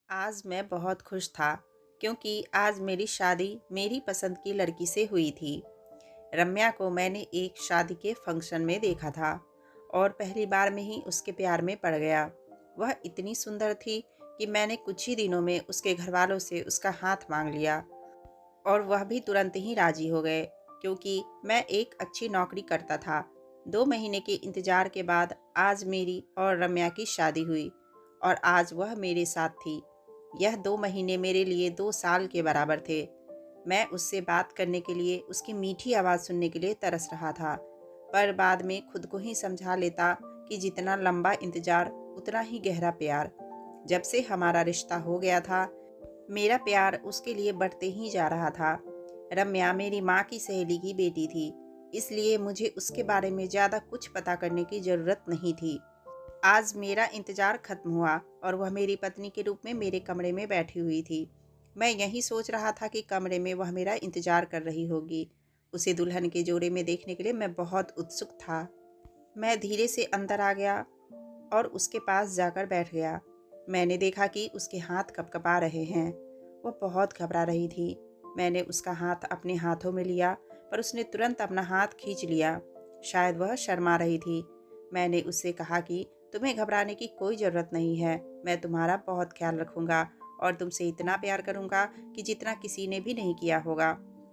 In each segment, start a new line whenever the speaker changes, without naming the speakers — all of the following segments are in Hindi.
आज मैं बहुत खुश था क्योंकि आज मेरी शादी मेरी पसंद की लड़की से हुई थी। रम्या को मैंने एक शादी के फंक्शन में देखा था और पहली बार में ही उसके प्यार में पड़ गया। वह इतनी सुंदर थी कि मैंने कुछ ही दिनों में उसके घरवालों से उसका हाथ मांग लिया और वह भी तुरंत ही राजी हो गए क्योंकि मैं एक अच्छी नौकरी करता था। 2 महीने के इंतजार के बाद आज मेरी और रम्या की शादी हुई और आज वह मेरे साथ थी। यह 2 महीने मेरे लिए 2 साल के बराबर थे। मैं उससे बात करने के लिए, उसकी मीठी आवाज़ सुनने के लिए तरस रहा था, पर बाद में खुद को ही समझा लेता कि जितना लंबा इंतजार उतना ही गहरा प्यार। जब से हमारा रिश्ता हो गया था, मेरा प्यार उसके लिए बढ़ते ही जा रहा था। रम्या मेरी माँ की सहेली की बेटी थी, इसलिए मुझे उसके बारे में ज़्यादा कुछ पता करने की ज़रूरत नहीं थी। आज मेरा इंतज़ार ख़त्म हुआ और वह मेरी पत्नी के रूप में मेरे कमरे में बैठी हुई थी। मैं यही सोच रहा था कि कमरे में वह मेरा इंतज़ार कर रही होगी। उसे दुल्हन के जोड़े में देखने के लिए मैं बहुत उत्सुक था। मैं धीरे से अंदर आ गया और उसके पास जाकर बैठ गया। मैंने देखा कि उसके हाथ कँपकँपा रहे हैं। वह बहुत घबरा रही थी। मैंने उसका हाथ अपने हाथों में लिया, पर उसने तुरंत अपना हाथ खींच लिया। शायद वह शर्मा रही थी। मैंने उससे कहा कि तुम्हें घबराने की कोई ज़रूरत नहीं है। मैं तुम्हारा बहुत ख्याल रखूँगा और तुमसे इतना प्यार करूँगा कि जितना किसी ने भी नहीं किया होगा।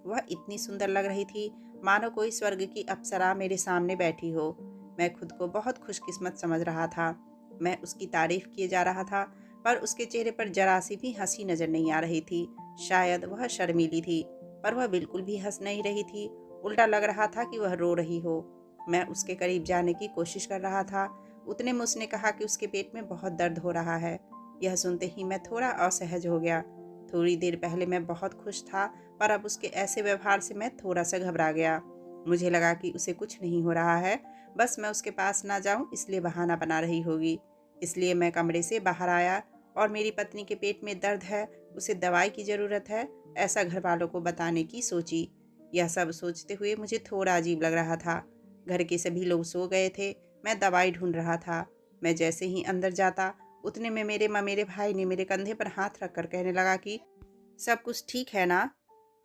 वह इतनी सुंदर लग रही थी, मानो कोई स्वर्ग की अप्सरा मेरे सामने बैठी हो। मैं खुद को बहुत खुशकिस्मत समझ रहा था। मैं उसकी तारीफ किए जा रहा था, पर उसके चेहरे पर जरा सी भी हंसी नजर नहीं आ रही थी। शायद वह शर्मीली थी, पर वह बिल्कुल भी हंस नहीं रही थी। उल्टा लग रहा था कि वह रो रही हो। मैं उसके करीब जाने की कोशिश कर रहा था। उतने में उसने कहा कि उसके पेट में बहुत दर्द हो रहा है। यह सुनते ही मैं थोड़ा असहज हो गया। थोड़ी देर पहले मैं बहुत खुश था, पर अब उसके ऐसे व्यवहार से मैं थोड़ा सा घबरा गया। मुझे लगा कि उसे कुछ नहीं हो रहा है, बस मैं उसके पास ना जाऊं इसलिए बहाना बना रही होगी। इसलिए मैं कमरे से बाहर आया और मेरी पत्नी के पेट में दर्द है, उसे दवाई की ज़रूरत है, ऐसा घर वालों को बताने की सोची। यह सब सोचते हुए मुझे थोड़ा अजीब लग रहा था। घर के सभी लोग सो गए थे। मैं दवाई ढूंढ रहा था। मैं जैसे ही अंदर जाता, उतने में मेरे ममेरे भाई ने मेरे कंधे पर हाथ रखकर कहने लगा कि सब कुछ ठीक है ना?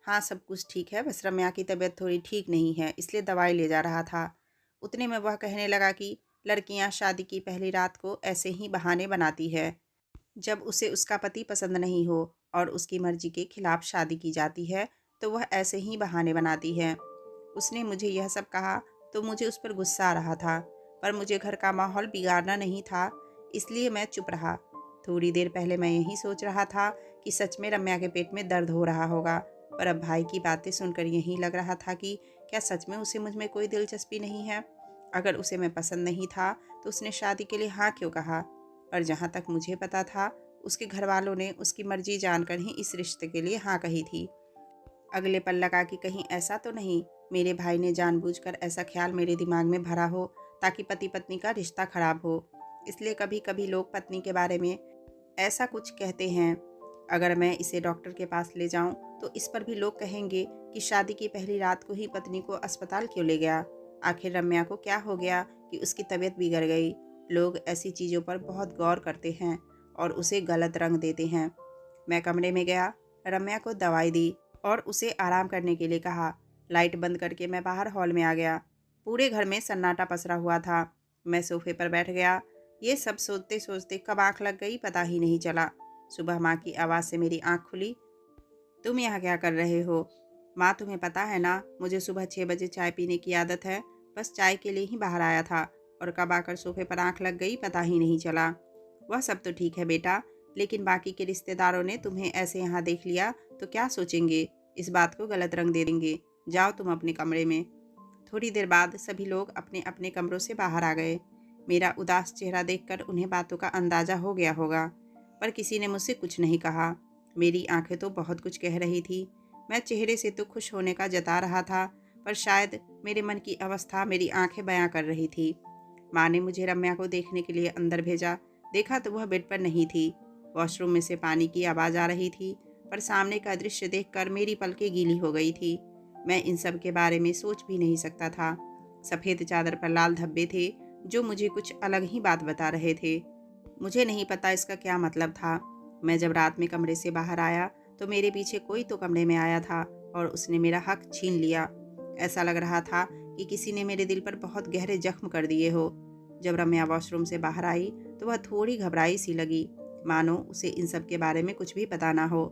हाँ, सब कुछ ठीक है, बस रम्या की तबीयत थोड़ी ठीक नहीं है, इसलिए दवाई ले जा रहा था। उतने में वह कहने लगा कि लड़कियां शादी की पहली रात को ऐसे ही बहाने बनाती है। जब उसे उसका पति पसंद नहीं हो और उसकी मर्जी के खिलाफ शादी की जाती है, तो वह ऐसे ही बहाने बनाती है। उसने मुझे यह सब कहा तो मुझे उस पर गुस्सा आ रहा था, पर मुझे घर का माहौल बिगाड़ना नहीं था, इसलिए मैं चुप रहा। थोड़ी देर पहले मैं यही सोच रहा था कि सच में रम्या के पेट में दर्द हो रहा होगा, पर अब भाई की बातें सुनकर यही लग रहा था कि क्या सच में उसे मुझ में कोई दिलचस्पी नहीं है? अगर उसे मैं पसंद नहीं था, तो उसने शादी के लिए हाँ क्यों कहा? पर जहाँ तक मुझे पता था, उसके घर वालों ने उसकी मर्जी जानकर ही इस रिश्ते के लिए हाँ कही थी। अगले पल लगा कि कहीं ऐसा तो नहीं मेरे भाई ने जानबूझकर ऐसा ख्याल मेरे दिमाग में भरा हो ताकि पति पत्नी का रिश्ता खराब हो। इसलिए कभी कभी लोग पत्नी के बारे में ऐसा कुछ कहते हैं। अगर मैं इसे डॉक्टर के पास ले जाऊं तो इस पर भी लोग कहेंगे कि शादी की पहली रात को ही पत्नी को अस्पताल क्यों ले गया। आखिर रम्या को क्या हो गया कि उसकी तबीयत बिगड़ गई। लोग ऐसी चीज़ों पर बहुत गौर करते हैं और उसे गलत रंग देते हैं। मैं कमरे में गया, रम्या को दवाई दी और उसे आराम करने के लिए कहा। लाइट बंद करके मैं बाहर हॉल में आ गया। पूरे घर में सन्नाटा पसरा हुआ था। मैं सोफे पर बैठ गया। ये सब सोचते सोचते कब आँख लग गई पता ही नहीं चला। सुबह माँ की आवाज़ से मेरी आँख खुली। तुम यहाँ क्या कर रहे हो? माँ, तुम्हें पता है ना, मुझे सुबह 6 बजे चाय पीने की आदत है। बस चाय के लिए ही बाहर आया था और कब आकर सोफे पर आँख लग गई पता ही नहीं चला। वह सब तो ठीक है बेटा, लेकिन बाकी के रिश्तेदारों ने तुम्हें ऐसे यहाँ देख लिया तो क्या सोचेंगे? इस बात को गलत रंग दे देंगे। जाओ तुम अपने कमरे में। थोड़ी देर बाद सभी लोग अपने अपने कमरों से बाहर आ गए। मेरा उदास चेहरा देखकर उन्हें बातों का अंदाजा हो गया होगा, पर किसी ने मुझसे कुछ नहीं कहा। मेरी आंखें तो बहुत कुछ कह रही थी। मैं चेहरे से तो खुश होने का जता रहा था, पर शायद मेरे मन की अवस्था मेरी आंखें बयां कर रही थी। माँ ने मुझे रम्या को देखने के लिए अंदर भेजा। देखा तो वह बेड पर नहीं थी। वॉशरूम में से पानी की आवाज़ आ रही थी, पर सामने का दृश्य देखकर मेरी पलकें गीली हो गई थी। मैं इन सब के बारे में सोच भी नहीं सकता था। सफ़ेद चादर पर लाल धब्बे थे, जो मुझे कुछ अलग ही बात बता रहे थे। मुझे नहीं पता इसका क्या मतलब था। मैं जब रात में कमरे से बाहर आया तो मेरे पीछे कोई तो कमरे में आया था और उसने मेरा हक छीन लिया। ऐसा लग रहा था कि किसी ने मेरे दिल पर बहुत गहरे जख्म कर दिए हो। जब रम्या वॉशरूम से बाहर आई तो वह थोड़ी घबराई सी लगी, मानो उसे इन सब के बारे में कुछ भी पता ना हो।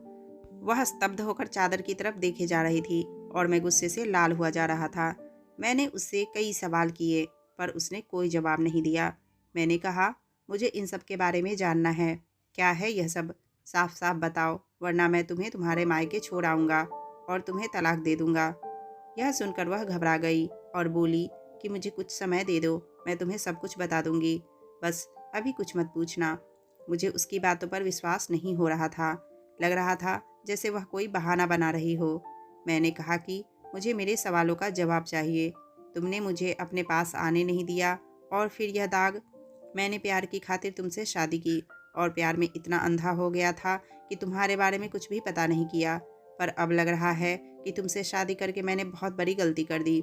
वह स्तब्ध होकर चादर की तरफ देखे जा रही थी और मैं गुस्से से लाल हुआ जा रहा था। मैंने उससे कई सवाल किए पर उसने कोई जवाब नहीं दिया। मैंने कहा, मुझे इन सब के बारे में जानना है। क्या है यह सब? साफ साफ बताओ, वरना मैं तुम्हें तुम्हारे मायके छोड़ आऊँगा और तुम्हें तलाक दे दूँगा। यह सुनकर वह घबरा गई और बोली कि मुझे कुछ समय दे दो, मैं तुम्हें सब कुछ बता दूँगी। बस अभी कुछ मत पूछना। मुझे उसकी बातों पर विश्वास नहीं हो रहा था। लग रहा था जैसे वह कोई बहाना बना रही हो। मैंने कहा कि मुझे मेरे सवालों का जवाब चाहिए। तुमने मुझे अपने पास आने नहीं दिया और फिर यह दाग। मैंने प्यार की खातिर तुमसे शादी की और प्यार में इतना अंधा हो गया था कि तुम्हारे बारे में कुछ भी पता नहीं किया। पर अब लग रहा है कि तुमसे शादी करके मैंने बहुत बड़ी गलती कर दी।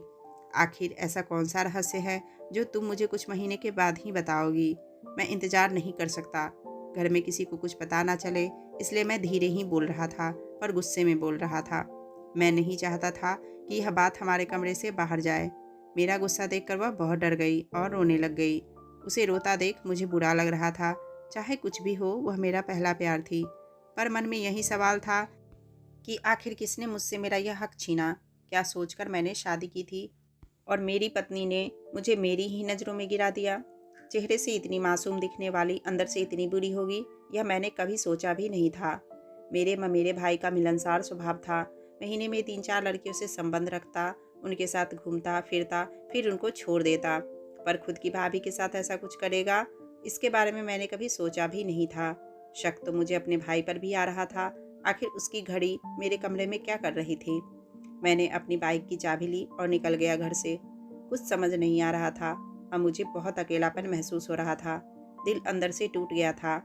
आखिर ऐसा कौन सा रहस्य है जो तुम मुझे कुछ महीने के बाद ही बताओगी? मैं इंतज़ार नहीं कर सकता। घर में किसी को कुछ पता ना चले, इसलिए मैं धीरे ही बोल रहा था पर गुस्से में बोल रहा था। मैं नहीं चाहता था कि यह बात हमारे कमरे से बाहर जाए। मेरा गुस्सा देखकर वह बहुत डर गई और रोने लग गई। उसे रोता देख मुझे बुरा लग रहा था। चाहे कुछ भी हो, वह मेरा पहला प्यार थी। पर मन में यही सवाल था कि आखिर किसने मुझसे मेरा यह हक छीना? क्या सोचकर मैंने शादी की थी और मेरी पत्नी ने मुझे मेरी ही नज़रों में गिरा दिया? चेहरे से इतनी मासूम दिखने वाली अंदर से इतनी बुरी होगी, यह मैंने कभी सोचा भी नहीं था। मेरे भाई का मिलनसार स्वभाव था। महीने में 3-4 लड़कियों से संबंध रखता, उनके साथ घूमता फिरता, फिर उनको छोड़ देता। पर खुद की भाभी के साथ ऐसा कुछ करेगा, इसके बारे में मैंने कभी सोचा भी नहीं था। शक तो मुझे अपने भाई पर भी आ रहा था। आखिर उसकी घड़ी मेरे कमरे में क्या कर रही थी? मैंने अपनी बाइक की चाबी ली और निकल गया घर से। कुछ समझ नहीं आ रहा था। अब मुझे बहुत अकेलापन महसूस हो रहा था। दिल अंदर से टूट गया था।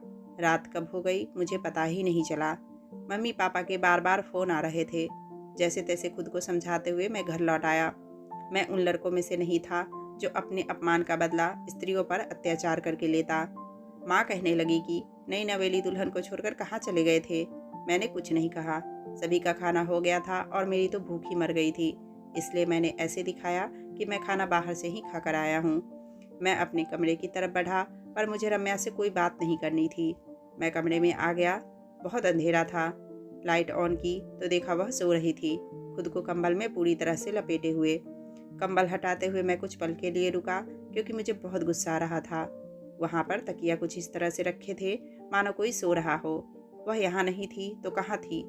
रात कब हो गई मुझे पता ही नहीं चला। मम्मी पापा के बार बार फ़ोन आ रहे थे। जैसे तैसे खुद को समझाते हुए मैं घर लौट आया। मैं उन लड़कों में से नहीं था जो अपने अपमान का बदला स्त्रियों पर अत्याचार करके लेता। माँ कहने लगी कि नई नवेली दुल्हन को छोड़कर कहाँ चले गए थे। मैंने कुछ नहीं कहा। सभी का खाना हो गया था और मेरी तो भूख ही मर गई थी। इसलिए मैंने ऐसे दिखाया कि मैं खाना बाहर से ही खाकर आया हूँ। मैं अपने कमरे की तरफ बढ़ा पर मुझे रम्या से कोई बात नहीं करनी थी। मैं कमरे में आ गया। बहुत अंधेरा था। लाइट ऑन की तो देखा वह सो रही थी, खुद को कंबल में पूरी तरह से लपेटे हुए। कंबल हटाते हुए मैं कुछ पल के लिए रुका क्योंकि मुझे बहुत गुस्सा आ रहा था। वहाँ पर तकिया कुछ इस तरह से रखे थे मानो कोई सो रहा हो। वह यहाँ नहीं थी तो कहाँ थी?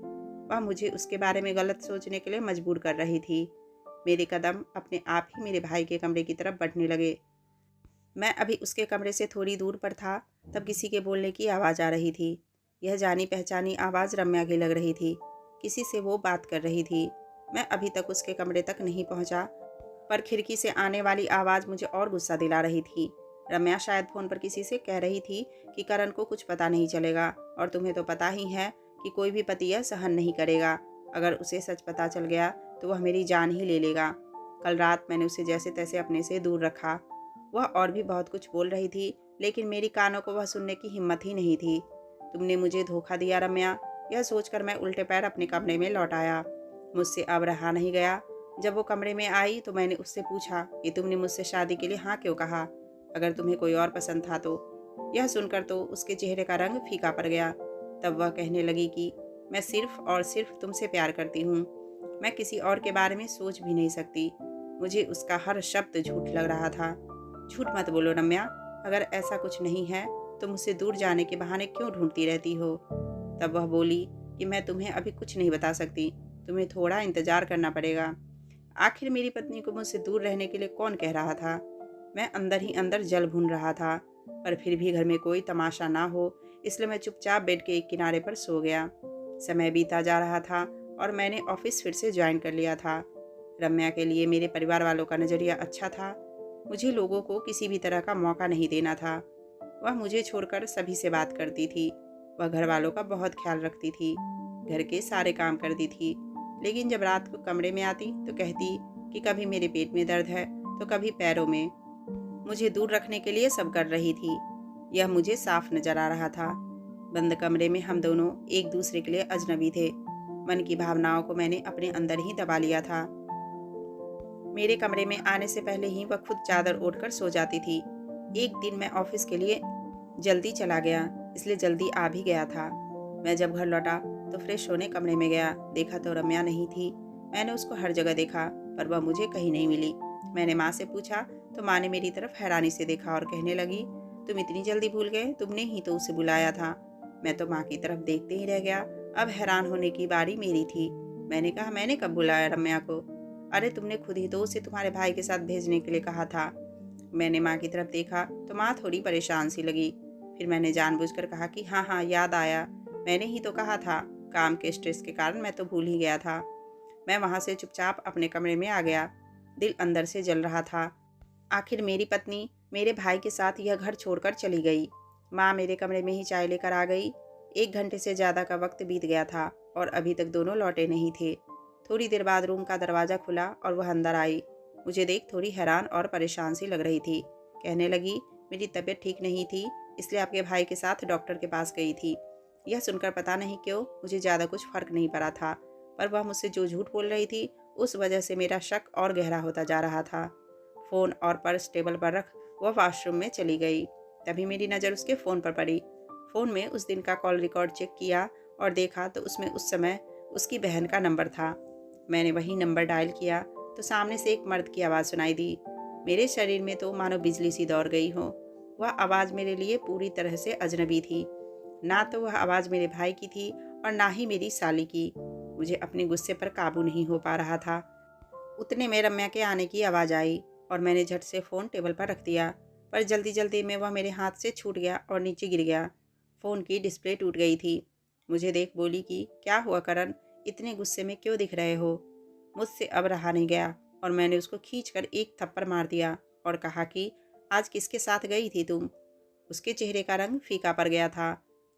वह मुझे उसके बारे में गलत सोचने के लिए मजबूर कर रही थी। मेरे कदम अपने आप ही मेरे भाई के कमरे की तरफ बढ़ने लगे। मैं अभी उसके कमरे से थोड़ी दूर पर था, तब किसी के बोलने की आवाज़ आ रही थी। यह जानी पहचानी आवाज़ रम्या की लग रही थी। किसी से वो बात कर रही थी। मैं अभी तक उसके कमरे तक नहीं पहुंचा, पर खिड़की से आने वाली आवाज़ मुझे और गुस्सा दिला रही थी। रम्या शायद फ़ोन पर किसी से कह रही थी कि करण को कुछ पता नहीं चलेगा और तुम्हें तो पता ही है कि कोई भी पति यह सहन नहीं करेगा। अगर उसे सच पता चल गया तो वह मेरी जान ही ले लेगा। कल रात मैंने उसे जैसे तैसे अपने से दूर रखा। वह और भी बहुत कुछ बोल रही थी, लेकिन मेरी कानों को वह सुनने की हिम्मत ही नहीं थी। तुमने मुझे धोखा दिया रम्या, यह सोचकर मैं उल्टे पैर अपने कमरे में लौट आया। मुझसे अब रहा नहीं गया। जब वो कमरे में आई तो मैंने उससे पूछा कि तुमने मुझसे शादी के लिए हाँ क्यों कहा, अगर तुम्हें कोई और पसंद था तो। यह सुनकर तो उसके चेहरे का रंग फीका पड़ गया। तब वह कहने लगी कि मैं सिर्फ और सिर्फ तुमसे प्यार करती हूँ, मैं किसी और के बारे में सोच भी नहीं सकती। मुझे उसका हर शब्द झूठ लग रहा था। झूठ मत बोलो रम्या, अगर ऐसा कुछ नहीं है तो मुझसे दूर जाने के बहाने क्यों ढूंढती रहती हो? तब वह बोली कि मैं तुम्हें अभी कुछ नहीं बता सकती, तुम्हें थोड़ा इंतजार करना पड़ेगा। आखिर मेरी पत्नी को मुझसे दूर रहने के लिए कौन कह रहा था? मैं अंदर ही अंदर जल भून रहा था, पर फिर भी घर में कोई तमाशा ना हो, इसलिए मैं चुपचाप बेड के एक किनारे पर सो गया। समय बीता जा रहा था और मैंने ऑफिस फिर से ज्वाइन कर लिया था। रम्या के लिए मेरे परिवार वालों का नज़रिया अच्छा था। मुझे लोगों को किसी भी तरह का मौका नहीं देना था। वह मुझे छोड़कर सभी से बात करती थी। वह घर वालों का बहुत ख्याल रखती थी, घर के सारे काम करती थी। लेकिन जब रात को कमरे में आती तो कहती कि कभी मेरे पेट में दर्द है तो कभी पैरों में। मुझे दूर रखने के लिए सब कर रही थी। यह मुझे साफ नजर आ रहा था। बंद कमरे में हम दोनों एक दूसरे के लिए अजनबी थे। मन की भावनाओं को मैंने अपने अंदर ही दबा लिया था। मेरे कमरे में आने से पहले ही वह खुद चादर ओढ़कर सो जाती थी। एक दिन मैं ऑफिस के लिए जल्दी चला गया, इसलिए जल्दी आ भी गया था। मैं जब घर लौटा तो फ्रेश होने कमरे में गया, देखा तो रम्या नहीं थी। मैंने उसको हर जगह देखा, पर वह मुझे कहीं नहीं मिली। मैंने माँ से पूछा तो माँ ने मेरी तरफ हैरानी से देखा और कहने लगी, तुम इतनी जल्दी भूल गए? तुमने ही तो उसे बुलाया था। मैं तो माँ की तरफ देखते ही रह गया। अब हैरान होने की बारी मेरी थी। मैंने कहा, मैंने कब बुलाया रम्या को? अरे तुमने खुद ही तो उसे तुम्हारे भाई के साथ भेजने के लिए कहा था। मैंने माँ की तरफ देखा तो माँ थोड़ी परेशान सी लगी। फिर मैंने जानबूझकर कहा कि हाँ हाँ याद आया, मैंने ही तो कहा था। काम के स्ट्रेस के कारण मैं तो भूल ही गया था। मैं वहाँ से चुपचाप अपने कमरे में आ गया। दिल अंदर से जल रहा था। आखिर मेरी पत्नी मेरे भाई के साथ यह घर छोड़कर चली गई। माँ मेरे कमरे में ही चाय लेकर आ गई। 1 घंटे से ज़्यादा का वक्त बीत गया था और अभी तक दोनों लौटे नहीं थे। थोड़ी देर बाद रूम का दरवाज़ा खुला और वह अंदर आई। मुझे देख थोड़ी हैरान और परेशान सी लग रही थी। कहने लगी, मेरी तबीयत ठीक नहीं थी, इसलिए आपके भाई के साथ डॉक्टर के पास गई थी। यह सुनकर पता नहीं क्यों मुझे ज़्यादा कुछ फर्क नहीं पड़ा था, पर वह मुझसे जो झूठ बोल रही थी उस वजह से मेरा शक और गहरा होता जा रहा था। फ़ोन और पर्स टेबल पर रख वह वॉशरूम में चली गई। तभी मेरी नज़र उसके फ़ोन पर पड़ी। फ़ोन में उस दिन का कॉल रिकॉर्ड चेक किया और देखा तो उसमें उस समय उसकी बहन का नंबर था। मैंने वही नंबर डायल किया तो सामने से एक मर्द की आवाज़ सुनाई दी। मेरे शरीर में तो मानो बिजली सी दौड़ गई हो। वह आवाज़ मेरे लिए पूरी तरह से अजनबी थी। ना तो वह आवाज़ मेरे भाई की थी और ना ही मेरी साली की। मुझे अपने गुस्से पर काबू नहीं हो पा रहा था। उतने में रम्या के आने की आवाज़ आई और मैंने झट से फ़ोन टेबल पर रख दिया, पर जल्दी जल्दी में वह मेरे हाथ से छूट गया और नीचे गिर गया। फ़ोन की डिस्प्ले टूट गई थी। मुझे देख बोली कि क्या हुआ करण, इतने गुस्से में क्यों दिख रहे हो? मुझसे अब रहा नहीं गया और मैंने उसको खींचकर एक थप्पड़ मार दिया और कहा कि आज किसके साथ गई थी तुम? उसके चेहरे का रंग फीका पड़ गया था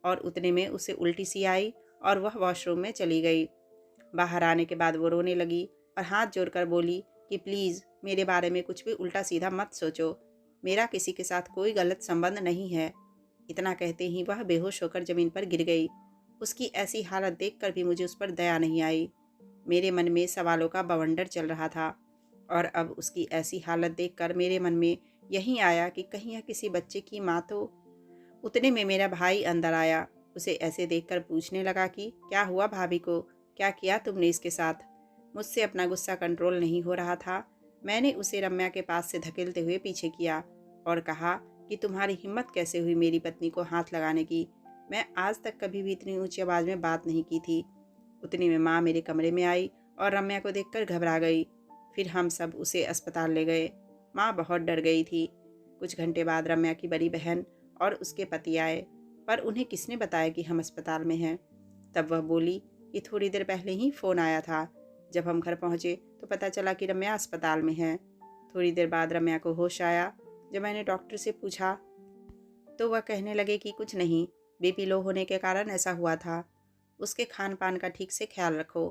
और उतने में उसे उल्टी सी आई और वह वॉशरूम में चली गई। बाहर आने के बाद वो रोने लगी और हाथ जोड़कर बोली कि प्लीज़ मेरे बारे में कुछ भी उल्टा सीधा मत सोचो, मेरा किसी के साथ कोई गलत संबंध नहीं है। इतना कहते ही वह बेहोश होकर ज़मीन पर गिर गई। उसकी ऐसी हालत देखकर भी मुझे उस पर दया नहीं आई। मेरे मन में सवालों का बवंडर चल रहा था और अब उसकी ऐसी हालत देखकर मेरे मन में यही आया कि कहीं यह किसी बच्चे की माँ तो। उतने में मेरा भाई अंदर आया। उसे ऐसे देखकर पूछने लगा कि क्या हुआ भाभी को, क्या किया तुमने इसके साथ? मुझसे अपना गुस्सा कंट्रोल नहीं हो रहा था। मैंने उसे रम्या के पास से धकेलते हुए पीछे किया और कहा कि तुम्हारी हिम्मत कैसे हुई मेरी पत्नी को हाथ लगाने की? मैं आज तक कभी भी इतनी ऊंची आवाज़ में बात नहीं की थी। उतनी में माँ मेरे कमरे में आई और रम्या को देखकर घबरा गई। फिर हम सब उसे अस्पताल ले गए। माँ बहुत डर गई थी। कुछ घंटे बाद रम्या की बड़ी बहन और उसके पति आए, पर उन्हें किसने बताया कि हम अस्पताल में हैं? तब वह बोली कि थोड़ी देर पहले ही फ़ोन आया था। जब हम घर पहुँचे तो पता चला कि रम्या अस्पताल में है। थोड़ी देर बाद रम्या को होश आया। जब मैंने डॉक्टर से पूछा तो वह कहने लगे कि कुछ नहीं, बीपी लो होने के कारण ऐसा हुआ था। उसके खान पान का ठीक से ख्याल रखो।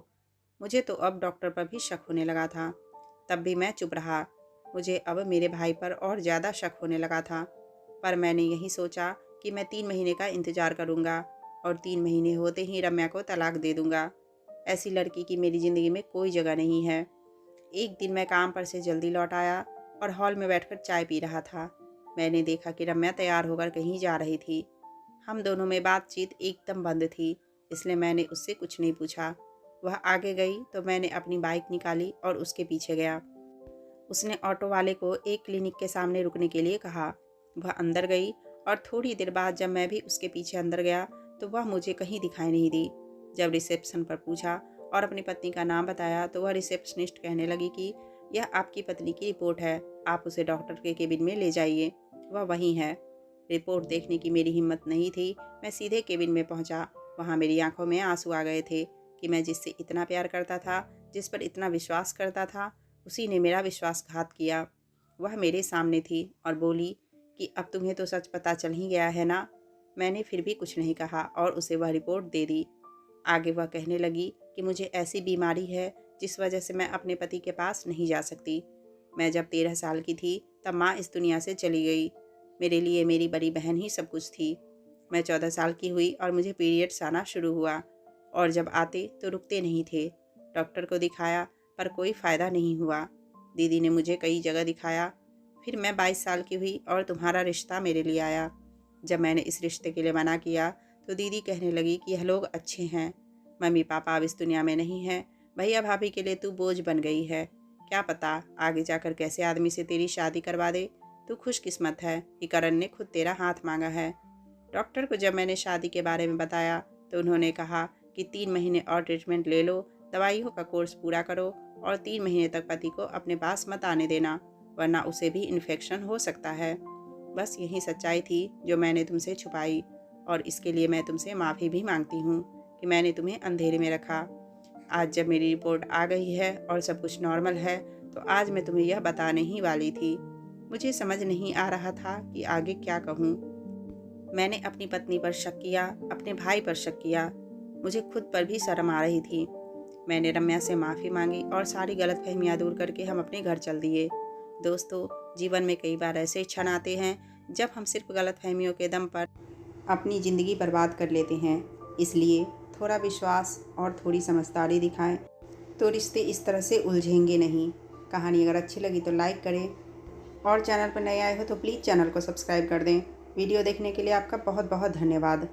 मुझे तो अब डॉक्टर पर भी शक होने लगा था। तब भी मैं चुप रहा। मुझे अब मेरे भाई पर और ज़्यादा शक होने लगा था, पर मैंने यही सोचा कि मैं 3 महीने का इंतज़ार करूँगा और 3 महीने होते ही रम्या को तलाक दे दूँगा। ऐसी लड़की की मेरी ज़िंदगी में कोई जगह नहीं है। एक दिन मैं काम पर से जल्दी लौट आया और हॉल में बैठकर चाय पी रहा था। मैंने देखा कि रम्या तैयार होकर कहीं जा रही थी। हम दोनों में बातचीत एकदम बंद थी, इसलिए मैंने उससे कुछ नहीं पूछा। वह आगे गई तो मैंने अपनी बाइक निकाली और उसके पीछे गया। उसने ऑटो वाले को एक क्लिनिक के सामने रुकने के लिए कहा। वह अंदर गई और थोड़ी देर बाद जब मैं भी उसके पीछे अंदर गया तो वह मुझे कहीं दिखाई नहीं दी। जब रिसेप्शन पर पूछा और अपनी पत्नी का नाम बताया तो वह रिसेप्शनिस्ट कहने लगी कि यह आपकी पत्नी की रिपोर्ट है, आप उसे डॉक्टर के केबिन में ले जाइए, वह वहीं है। रिपोर्ट देखने की मेरी हिम्मत नहीं थी। मैं सीधे केबिन में पहुंचा। वहां मेरी आंखों में आंसू आ गए थे कि मैं जिससे इतना प्यार करता था, जिस पर इतना विश्वास करता था, उसी ने मेरा विश्वासघात किया। वह मेरे सामने थी और बोली कि अब तुम्हें तो सच पता चल ही गया है ना? मैंने फिर भी कुछ नहीं कहा और उसे वह रिपोर्ट दे दी। आगे वह कहने लगी कि मुझे ऐसी बीमारी है जिस वजह से मैं अपने पति के पास नहीं जा सकती। मैं जब 13 साल की थी तब माँ इस दुनिया से चली गई। मेरे लिए मेरी बड़ी बहन ही सब कुछ थी। मैं 14 साल की हुई और मुझे पीरियड्स आना शुरू हुआ और जब आते तो रुकते नहीं थे। डॉक्टर को दिखाया पर कोई फ़ायदा नहीं हुआ। दीदी ने मुझे कई जगह दिखाया। फिर मैं 22 साल की हुई और तुम्हारा रिश्ता मेरे लिए आया। जब मैंने इस रिश्ते के लिए मना किया तो दीदी कहने लगी कि यह लोग अच्छे हैं, मम्मी पापा अब इस दुनिया में नहीं हैं, भैया भाभी के लिए तू बोझ बन गई है, क्या पता आगे जाकर कैसे आदमी से तेरी शादी करवा दे। तू खुशकिस्मत है कि करण ने खुद तेरा हाथ मांगा है। डॉक्टर को जब मैंने शादी के बारे में बताया तो उन्होंने कहा कि 3 महीने और ट्रीटमेंट ले लो, दवाइयों का कोर्स पूरा करो और 3 महीने तक पति को अपने पास मत आने देना, वरना उसे भी इन्फेक्शन हो सकता है। बस यही सच्चाई थी जो मैंने तुमसे छुपाई और इसके लिए मैं तुमसे माफ़ी भी मांगती हूँ कि मैंने तुम्हें अंधेरे में रखा। आज जब मेरी रिपोर्ट आ गई है और सब कुछ नॉर्मल है तो आज मैं तुम्हें यह बताने ही वाली थी। मुझे समझ नहीं आ रहा था कि आगे क्या कहूँ। मैंने अपनी पत्नी पर शक किया, अपने भाई पर शक किया, मुझे खुद पर भी शर्म आ रही थी। मैंने रम्या से माफ़ी मांगी और सारी गलतफहमियां दूर करके हम अपने घर चल दिए। दोस्तों, जीवन में कई बार ऐसे क्षण आते हैं जब हम सिर्फ गलतफहमियों के दम पर अपनी ज़िंदगी बर्बाद कर लेते हैं। इसलिए थोड़ा विश्वास और थोड़ी समझदारी दिखाएं तो रिश्ते इस तरह से उलझेंगे नहीं। कहानी अगर अच्छी लगी तो लाइक करें और चैनल पर नए आए हो तो प्लीज़ चैनल को सब्सक्राइब कर दें। वीडियो देखने के लिए आपका बहुत बहुत धन्यवाद।